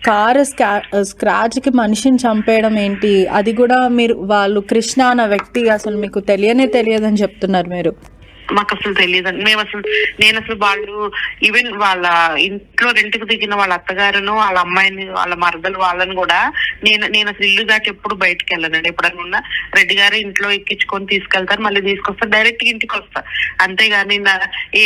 Car scratch కి మనిషిని చంపేయడం ఏంటి? అది కూడా మీరు వాళ్ళు కృష్ణ అన్న వ్యక్తి అసలు మీకు తెలియదని చెప్తున్నారు మీరు. మాకు అసలు తెలియదండి. నేను అసలు వాళ్ళు ఈవెన్ వాళ్ళ ఇంట్లో రెంట్కి దిగిన వాళ్ళ అత్తగారును వాళ్ళ అమ్మాయిని వాళ్ళ మరదలు వాళ్ళని కూడా నేను అసలు ఇల్లు దాటి ఎప్పుడు బయటకు వెళ్ళానండి. ఎప్పుడన్నా రెడ్డి గారు ఇంట్లో ఎక్కించుకొని తీసుకెళ్తారు, మళ్ళీ తీసుకొస్తారు, డైరెక్ట్ ఇంటికి వస్తా. అంతేగాని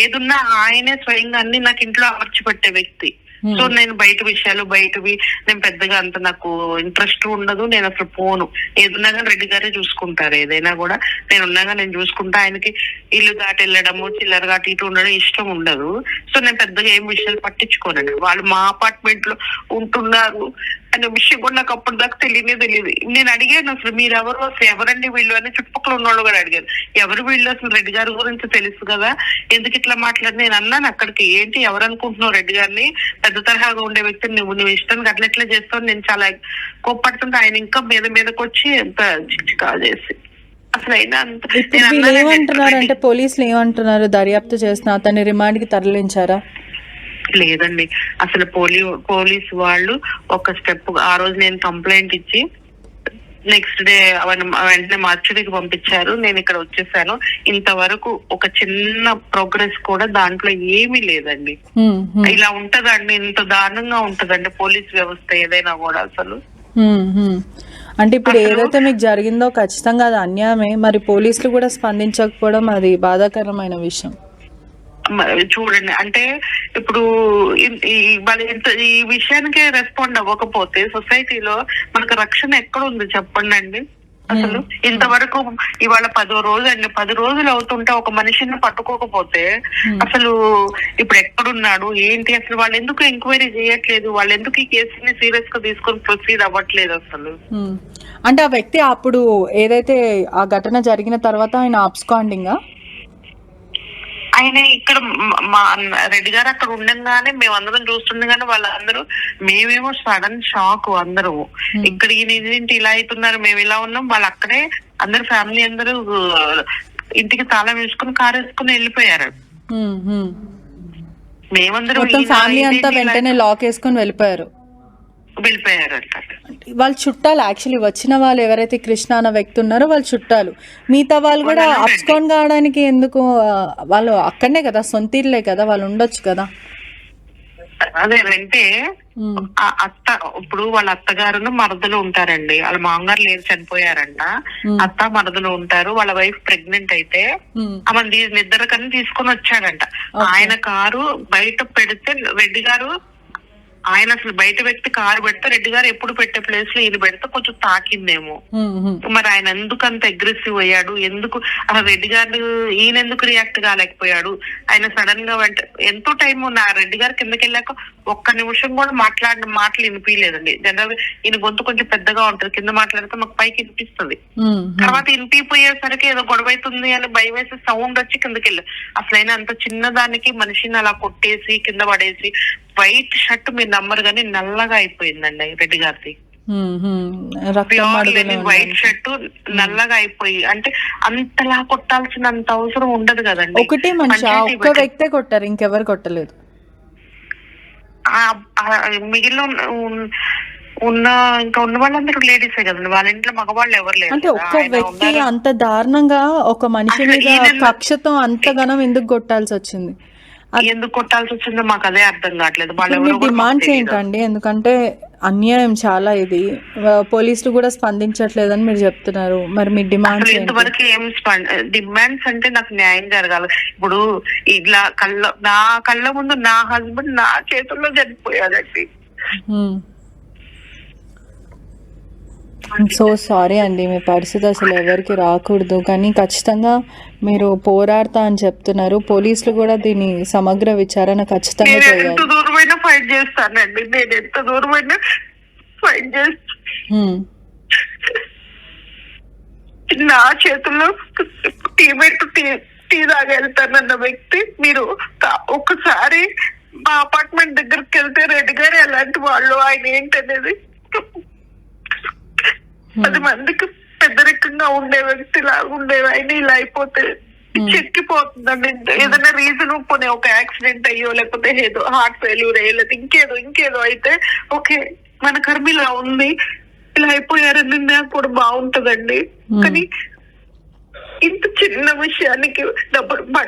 ఏదున్నా ఆయనే స్వయంగా అన్ని నాకు ఇంట్లో అమర్చి పెట్టే వ్యక్తి. సో నేను బయట విషయాలు బయటవి నేను పెద్దగా అంత నాకు ఇంట్రెస్ట్ ఉండదు. నేను అసలు పోను. ఏదున్నా కానీ రెడ్డి గారే చూసుకుంటారు. ఏదైనా కూడా నేను చూసుకుంటా. ఆయనకి ఇల్లు దాటి వెళ్ళడము చిల్లర అటు ఇటు ఉండడం ఇష్టం ఉండదు. సో నేను పెద్దగా ఏం విషయాలు పట్టించుకోనండి. వాళ్ళు మా అపార్ట్మెంట్ లో ఉంటున్నారు అనే విషయం కూడా నాకు అప్పటి దాకా తెలియదు. నేను అడిగాను అసలు మీరెవరు, అసలు ఎవరండి వీళ్ళు అని చుట్టుపక్కల ఉన్న వాళ్ళు కూడా అడిగారు. ఎవరు వీళ్ళు, అసలు రెడ్డి గారి గురించి తెలుసు కదా, ఎందుకు ఇట్లా మాట్లాడి నేను అన్నాను అక్కడికి. ఏంటి ఎవరు అనుకుంటున్నావు రెడ్డి గారిని, పెద్ద తరహాగా ఉండే వ్యక్తిని నువ్వు ఇష్టానికి అట్లా చేస్తావు. నేను చాలా కోప్పడుతుంటే ఆయన ఇంకా మీదకి వచ్చి ఎంత చిక్కా చేసి అసలు అయినా ఏమంటున్నారంటే పోలీసులు ఏమంటున్నారు, దర్యాప్తు చేస్తున్నా అతన్ని రిమాండ్ కి తరలించారా? లేదండి, అసలు పోలీసు వాళ్ళు ఒక స్టెప్ ఆ రోజు నేను కంప్లైంట్ ఇచ్చి నెక్స్ట్ డే వెంటనే మార్చురీకి పంపించారు. నేను ఇక్కడ వచ్చేసాను. ఇంతవరకు ఒక చిన్న ప్రోగ్రెస్ కూడా దాంట్లో ఏమీ లేదండి. ఇలా ఉంటదండి, ఇంత దారుణంగా ఉంటదండి పోలీస్ వ్యవస్థ ఏదైనా కూడా అసలు. అంటే ఇప్పుడు ఏదైతే మీకు జరిగిందో ఖచ్చితంగా అది అన్యాయమే. మరి పోలీసులు కూడా స్పందించకపోవడం అది బాధాకరమైన విషయం. చూడండి, అంటే ఇప్పుడు ఈ విషయానికి రెస్పాండ్ అవ్వకపోతే సొసైటీలో మనకు రక్షణ ఎక్కడ ఉంది చెప్పండి అండి. అసలు ఇంతవరకు ఇవాళ 10వ రోజు అండి, 10 రోజులు అవుతుంటే ఒక మనిషిని పట్టుకోకపోతే అసలు ఇప్పుడు ఎక్కడున్నాడు ఏంటి, అసలు వాళ్ళు ఎందుకు ఎంక్వైరీ చేయట్లేదు, వాళ్ళు ఎందుకు ఈ కేసుని సీరియస్ గా తీసుకొని ప్రొసీడ్ అవ్వట్లేదు అసలు. అంటే ఆ వ్యక్తి అప్పుడు ఏదైతే ఆ ఘటన జరిగిన తర్వాత ఆయన అబ్స్కాండింగా ఆయన ఇక్కడ మా రెడ్డి గారు అక్కడ ఉండగానే మేమందరం చూస్తుండగానే వాళ్ళందరూ మేమేమో సడన్ షాక్ అందరూ. ఇక్కడ ఈయనేంటి ఇలా అవుతున్నారు, మేము ఇలా ఉన్నాం. వాళ్ళు అక్కడే అందరు ఫ్యామిలీ అందరూ ఇంటికి తాళం వేసుకుని కారు వేసుకుని వెళ్ళిపోయారు. మేమందరం ఫ్యామిలీ అంతా వెంటనే లాక్ వేసుకుని వెళ్ళిపోయారు. వాళ్ళ చుట్టాలు యాక్చువల్లీ వచ్చిన వాళ్ళు ఎవరైతే కృష్ణ అన్న వ్యక్తి ఉన్నారో వాళ్ళ చుట్టాలు, మిగతా వాళ్ళు కూడా అబ్స్కాండ్ కావడానికి ఎందుకు? వాళ్ళు అక్కడనే కదా, సొంత ఇల్లే కదా, వాళ్ళు ఉండొచ్చు కదా. అదే అంటే అత్త ఇప్పుడు వాళ్ళ అత్తగారును మరదలు ఉంటారండి. వాళ్ళ మామగారు లేరు, చనిపోయారంట. అత్త మరదలు ఉంటారు. వాళ్ళ వైఫ్ ప్రెగ్నెంట్ అయితే ఆమె నిద్రకని తీసుకొని వచ్చాడంట. ఆయన కారు బయట పెడితే రెడ్డి గారు, ఆయన అసలు బయట వ్యక్తి కారు పెడితే రెడ్డి గారు ఎప్పుడు పెట్టే ప్లేస్ లో ఈయన పెడితే కొంచెం తాకిందేమో. మరి ఆయన ఎందుకు అంత అగ్రెసివ్ అయ్యాడు, ఎందుకు అసలు రెడ్డి గారు ఈయన ఎందుకు రియాక్ట్ కాలేకపోయాడు? ఆయన సడన్ గా ఎంతో టైం నా రెడ్డి గారు కిందకి వెళ్ళాక ఒక్క నిమిషం కూడా మాట్లాడిన మాటలు వినిపించలేదండి. జనరల్ ఈయన గొంతు కొంచెం పెద్దగా ఉంటది, కింద మాట్లాడితే మాకు పైకి వినిపిస్తుంది. తర్వాత వినిపిపోయేసరికి ఏదో గొడవ అవుతుంది అని భయం వేసి సౌండ్ వచ్చి కిందకి వెళ్ళారు. అసలు అయినా అంత చిన్నదానికి మనిషిని అలా కొట్టేసి కింద పడేసి, వైట్ షర్ట్ మీరు నమ్మరు కానీ నల్లగా అయిపోయిందండి రెడ్డి గారిది. వైట్ షర్ట్ నల్లగా అయిపోయి, అంటే అంతలా కొట్టాల్సినంత అవసరం ఉండదు కదండి. ఒకటే మనిషి ఒక్క వ్యక్తే కొట్టారు, ఇంకెవరు కొట్టలేదు. మిగిలిన ఇంకా ఉన్న వాళ్ళందరూ లేడీసే కదండి, వాళ్ళ ఇంట్లో మగవాళ్ళు ఎవరు లేరు. అంటే ఒక్క వ్యక్తి అంత దారుణంగా ఒక మనిషి మీద కక్షతో అంతగానం ఎందుకు కొట్టాల్సి వచ్చింది? ఎందుకు కొట్టాల్సి వచ్చిందో మాకు అదే అర్థం కావట్లేదు. డిమాండ్స్ ఏంటండి? ఎందుకంటే అన్యాయం చాలా, ఇది పోలీసులు కూడా స్పందించట్లేదని మీరు చెప్తున్నారు. మరి మీ డిమాండ్స్ ఇంతవరకు ఏం డిమాండ్స్ అంటే నాకు న్యాయం జరగాలి. ఇప్పుడు ఇట్లా నా కళ్ళ ముందు నా హస్బెండ్ నా చేతుల్లో చనిపోయాడండి. సో సారీ అండి, మీ పరిస్థితి అసలు ఎవరికి రాకూడదు. కానీ ఖచ్చితంగా మీరు పోరాడతా అని చెప్తున్నారు. పోలీసులు కూడా దీని సమగ్ర విచారణ ఖచ్చితంగా చేయాలి. ఎంత దూరమైనా ఫైట్ చేస్తానండి, నేను ఎంత దూరమైనా ఫైట్ చేస్తాను. నా చేతుల్లో టీ తాగెళ్తానన్న వ్యక్తి మీరు ఒక్కసారి మా అపార్ట్మెంట్ దగ్గరికి వెళ్తే రెడ్డి గారు ఎలాంటి వాళ్ళు, ఆయన ఏంటనేది 10 మందికి పెద్దరికంగా ఉండే వ్యక్తి లాగా ఉండేవి. ఆయన ఇలా అయిపోతే చెక్కిపోతుందండి. ఏదైనా రీజన్ పోనీ ఒక యాక్సిడెంట్ అయ్యో లేకపోతే ఏదో హార్ట్ ఫెయిల్యూర్ అయ్యో లేకపోతే ఇంకేదో అయితే ఓకే మన కర్మ ఇలా ఉంది, ఇలా అయిపోయారని నాకు కూడా బాగుంటదండి. కానీ ఇంత చిన్న విషయానికి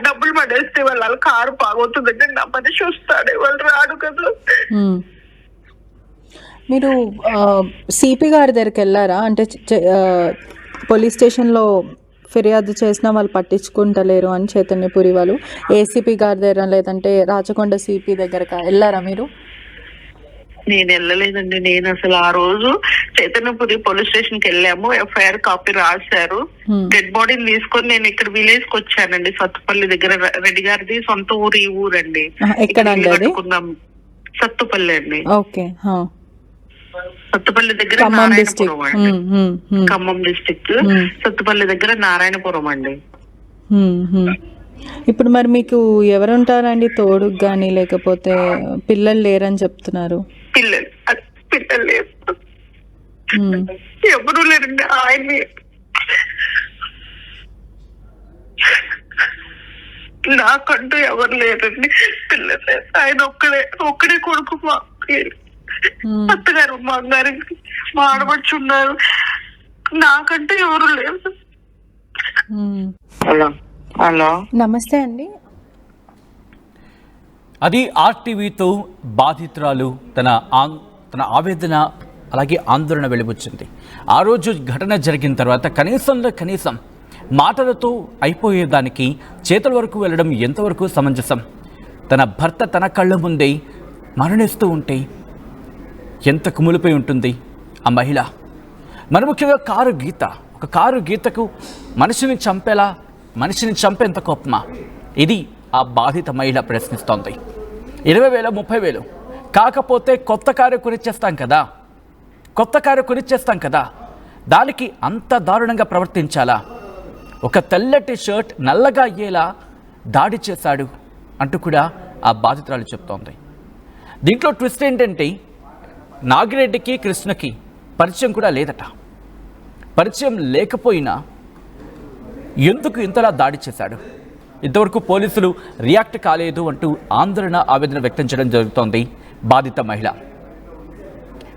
డబ్బులు పడేస్తే వాళ్ళ కారు బాగవుతుందంటే నా మనిషి వస్తాడే, వాళ్ళు రాడు కదా. మీరు సిపి గారి దగ్గరికి వెళ్ళారా? అంటే పోలీస్ స్టేషన్లో ఫిర్యాదు చేసినా వాళ్ళు పట్టించుకుంటలేరు అని చైతన్యపురి వాళ్ళు. ఏసీపీ గారి దగ్గర లేదంటే రాచకొండ సిపి దగ్గర వెళ్ళారా మీరు? నేను వెళ్ళలేదండి. నేను అసలు ఆ రోజు చైతన్యపురి పోలీస్ స్టేషన్ కి వెళ్ళాము, ఎఫ్ఐఆర్ కాపీ రాశారు. డెడ్ బాడీని తీసుకొని నేను ఇక్కడ విలేజ్ కి వచ్చానండి. సత్తుపల్లి దగ్గర రెడ్డి గారిది సొంత ఊరు ఈ ఊరండి. కట్టుకున్నాం సత్తుపల్లి అండి. సత్తుపల్లి దగ్గర నారాయణపురం అండి, ఖమ్మం డిస్టిక్ సత్తుపల్లి దగ్గర నారాయణపురం అండి. ఇప్పుడు మరి మీకు ఎవరుంటారండి తోడు గాని, లేకపోతే పిల్లలు లేరని చెప్తున్నారు? పిల్లలు లేరు, ఎవరు లేరండి. ఆయన్ని నాకంటూ ఎవరు లేరండి, పిల్లలు లేరు. ఆయన ఒక్కడే కొడుకు. మా అత్తగారు మా అమ్మగారికి మా ఆడబడుచున్నారు, నాకంటే ఎవరు లేరు. హలో నమస్తే అండి. అది ఆర్టీవీతో బాధితురాలు తన ఆవేదన అలాగే ఆందోళన వెలిబుచ్చింది. ఆ రోజు ఘటన జరిగిన తర్వాత కనీసం మాటలతో అయిపోయేదానికి చేతుల వరకు వెళ్ళడం ఎంతవరకు సమంజసం? తన భర్త తన కళ్ళ ముందే మరణిస్తూ ఉంటే ఎంత కుమిలిపోయి ఉంటుంది ఆ మహిళ. మరి ముఖ్యంగా ఒక కారు గీతకు మనిషిని చంపేంత కోపమా? ఇది ఆ బాధిత మహిళ ప్రశ్నిస్తోంది. 20,000 30,000 కాకపోతే కొత్త కారు కొనిచ్చేస్తాం కదా, దానికి అంత దారుణంగా ప్రవర్తించాలా? ఒక తెల్లటి షర్ట్ నల్లగా అయ్యేలా దాడి చేశాడు అంటూ కూడా ఆ బాధితురాలు చెప్తోంది. దీంట్లో ట్విస్ట్ ఏంటంటే నాగిరెడ్డికి కృష్ణకి పరిచయం కూడా లేదట. పరిచయం లేకపోయినా ఎందుకు ఇంతలా దాడి చేశాడు? ఇంతవరకు పోలీసులు రియాక్ట్ కాలేదు అంటూ ఆవేదన వ్యక్తం చేయడం జరుగుతోంది బాధిత మహిళ.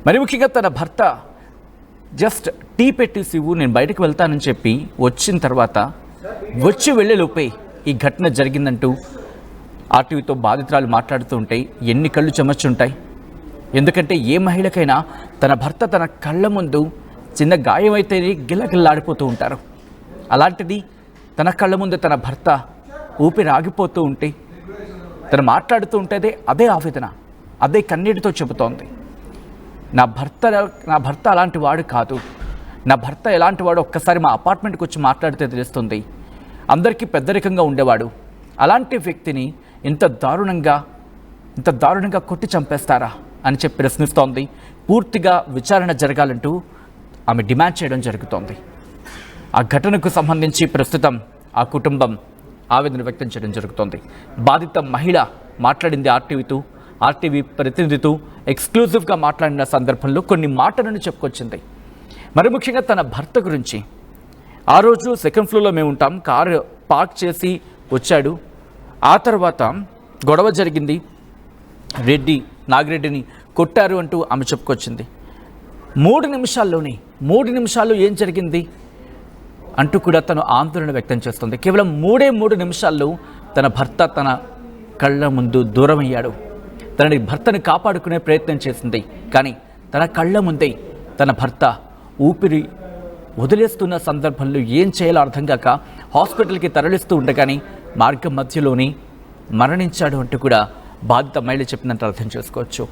మరి ముఖ్యంగా తన భర్త జస్ట్ టీ పెట్టేసి నేను బయటకు వెళ్తానని చెప్పి వచ్చిన తర్వాత వెళ్ళేలోపే ఈ ఘటన జరిగిందంటూ ఆర్టీవీతో బాధితురాలు మాట్లాడుతూ ఉంటే ఎన్ని కళ్ళు చెమర్చుంటాయి. ఎందుకంటే ఏ మహిళకైనా తన భర్త తన కళ్ళ ముందు చిన్న గాయమైతేనే గిల్లగిల్లాడిపోతూ ఉంటారు. అలాంటిది తన కళ్ళ ముందు తన భర్త ఊపిరి ఆగిపోతూ ఉంటే తను మాట్లాడుతూ ఉంటే అదే ఆవేదన, అదే కన్నీటితో చెబుతోంది. నా భర్త అలాంటి వాడు కాదు, నా భర్త ఎలాంటి వాడు ఒక్కసారి మా అపార్ట్మెంట్కి వచ్చి మాట్లాడితే తెలుస్తుంది. అందరికీ పెద్దరికంగా ఉండేవాడు, అలాంటి వ్యక్తిని ఇంత దారుణంగా కొట్టి చంపేస్తారా అని చెప్పి ప్రశ్నిస్తోంది. పూర్తిగా విచారణ జరగాలంటూ ఆమె డిమాండ్ చేయడం జరుగుతోంది. ఆ ఘటనకు సంబంధించి ప్రస్తుతం ఆ కుటుంబం ఆవేదన వ్యక్తం చేయడం జరుగుతోంది. బాధిత మహిళ మాట్లాడింది ఆర్టీవీ ప్రతినిధితో ఎక్స్క్లూజివ్గా మాట్లాడిన సందర్భంలో కొన్ని మాటలను చెప్పుకొచ్చింది. మరి ముఖ్యంగా తన భర్త గురించి. ఆ రోజు సెకండ్ ఫ్లోర్లో మేము ఉంటాం, కారు పార్క్ చేసి వచ్చాడు. ఆ తర్వాత గొడవ జరిగింది, నాగిరెడ్డిని కొట్టారు అంటూ ఆమె చెప్పుకొచ్చింది. 3 నిమిషాల్లో ఏం జరిగింది అంటూ కూడా తను ఆందోళన వ్యక్తం చేస్తుంది. కేవలం 3 నిమిషాల్లో తన భర్త తన కళ్ళ ముందు దూరం అయ్యాడు. తనని భర్తను కాపాడుకునే ప్రయత్నం చేసింది, కానీ తన కళ్ళ ముందే తన భర్త ఊపిరి వదిలేస్తున్న సందర్భంలో ఏం చేయాలో అర్థం కాక హాస్పిటల్కి తరలిస్తూ ఉండగానే మార్గం మధ్యలోనే మరణించాడు అంటూ కూడా బాధిత మహిళ చెప్పినట్టు అర్థం చేసుకోవచ్చు.